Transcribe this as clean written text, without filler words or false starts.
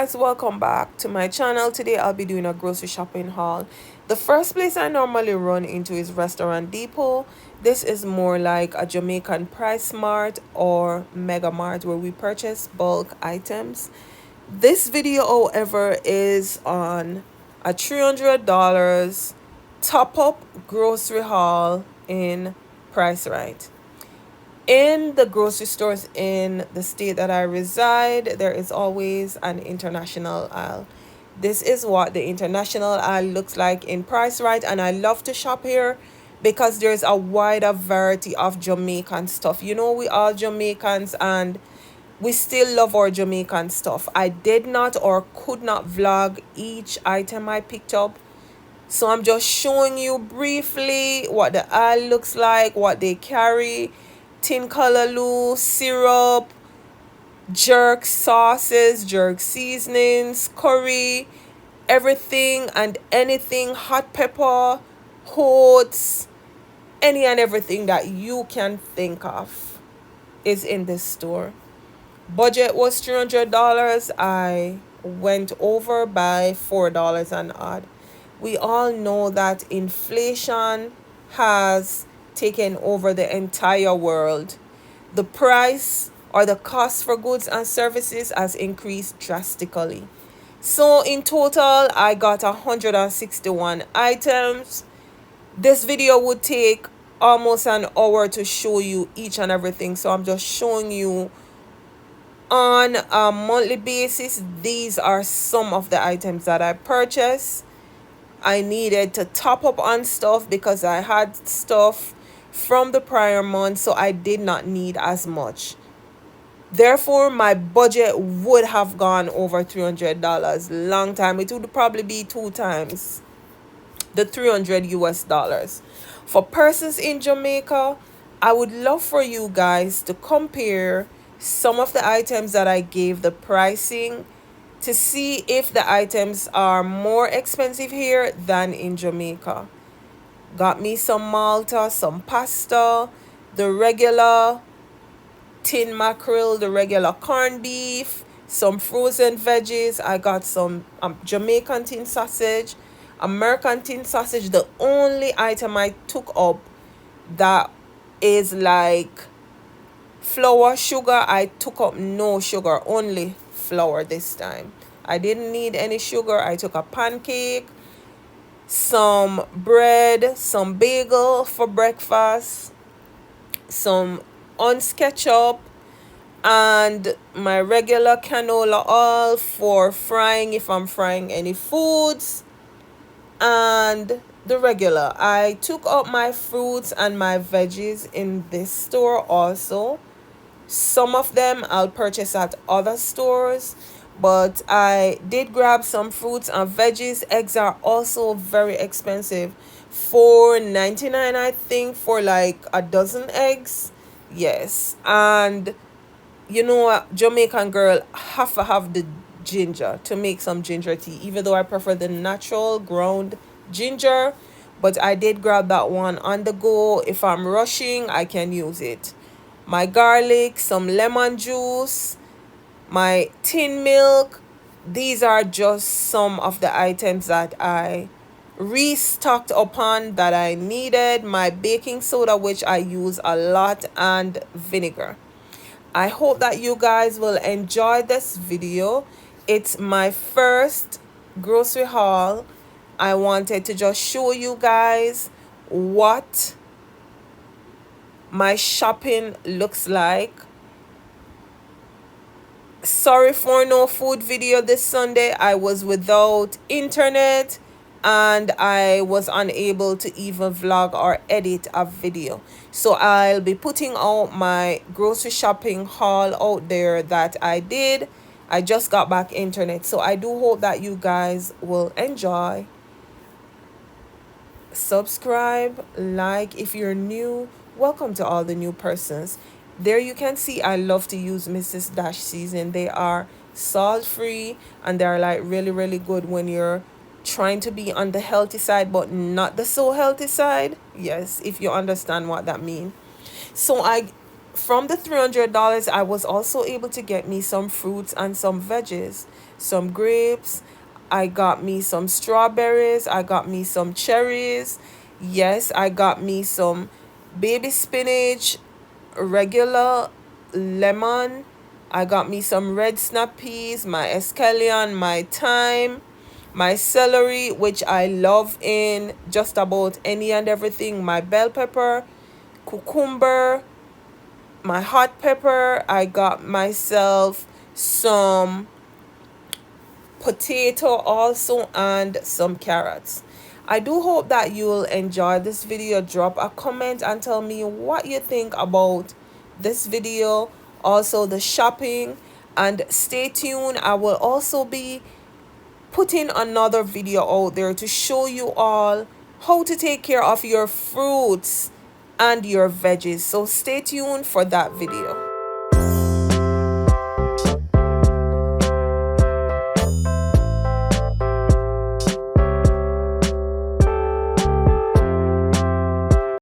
guys, welcome back to my channel. Today I'll be doing a grocery shopping haul. The first place I normally run into is Restaurant Depot. This is more like a Jamaican Price Mart or Mega Mart where we purchase bulk items. This video, however, is on a $300 top up grocery haul in Price Right. In the grocery stores in the state that I reside, there is always an international aisle. This is what the international aisle looks like in Price Right, and I love to shop here because there's a wider variety of Jamaican stuff. You know, we all Jamaicans and we still love our Jamaican stuff. I did not or could not vlog each item I picked up, so I'm just showing you briefly what the aisle looks like, what they carry. Tin callaloo, syrup, jerk sauces, jerk seasonings, curry, everything and anything, hot pepper, oats, any and everything that you can think of is in this store. Budget was $300. I went over by $4 and odd. We all know that inflation has taken over the entire world. The price or the cost for goods and services has increased drastically. So in total, I got 161 items. This video would take almost an hour to show you each and everything. So I'm just showing you on a monthly basis. These are some of the items that I purchased. I needed to top up on stuff because I had stuff from the prior month, so I did not need as much. Therefore, my budget would have gone over $300 long time. It would probably be 2 times the 300 US dollars. For persons in Jamaica, I would love for you guys to compare some of the items that I gave the pricing to see if the items are more expensive here than in Jamaica. Got me some Malta, some pasta, the regular tin mackerel, the regular corned beef, some frozen veggies. I got some Jamaican tin sausage, American tin sausage. The only item I took up that is like flour, sugar, I took up no sugar, only flour this time. I didn't need any sugar. I took a pancake, some bread, some bagel for breakfast, some onions ketchup, and my regular canola oil for frying if I'm frying any foods, and the regular. I took up my fruits and my veggies in this store also. Some of them I'll purchase at other stores, but I did grab some fruits and veggies. Eggs are also very expensive. $4.99 I think for like a dozen eggs. Yes. And you know what, Jamaican girl have to have the ginger to make some ginger tea, even though I prefer the natural ground ginger. But I did grab that one on the go. If I'm rushing, I can use it. My garlic, some lemon juice, my tin milk. These are just some of the items that I restocked upon that I needed. My baking soda, which I use a lot, and vinegar. I hope that you guys will enjoy this video. It's my first grocery haul. I wanted to just show you guys what my shopping looks like. Sorry for no food video this Sunday. I was without internet and I was unable to even vlog or edit a video. So I'll be putting out my grocery shopping haul out there that I did. I just got back internet. So I do hope that you guys will enjoy. Subscribe, like if you're new. Welcome to all the new persons. There you can see I love to use Mrs. Dash season. They are salt free and they're like really good when you're trying to be on the healthy side but not the so healthy side. Yes, if you understand what that means. So from the $300, I was also able to get me some fruits and some veggies. some grapes, I got me some strawberries, I got me some cherries. Yes, I got me some baby spinach, regular lemon. I got me some red snap peas, my escallion, my thyme, my celery, which I love in just about any and everything, my bell pepper, cucumber, my hot pepper. I got myself some potato also and some carrots. I do hope that you'll enjoy this video. Drop a comment and tell me what you think about this video, also the shopping, and stay tuned. I will also be putting another video out there to show you all how to take care of your fruits and your veggies. So stay tuned for that video.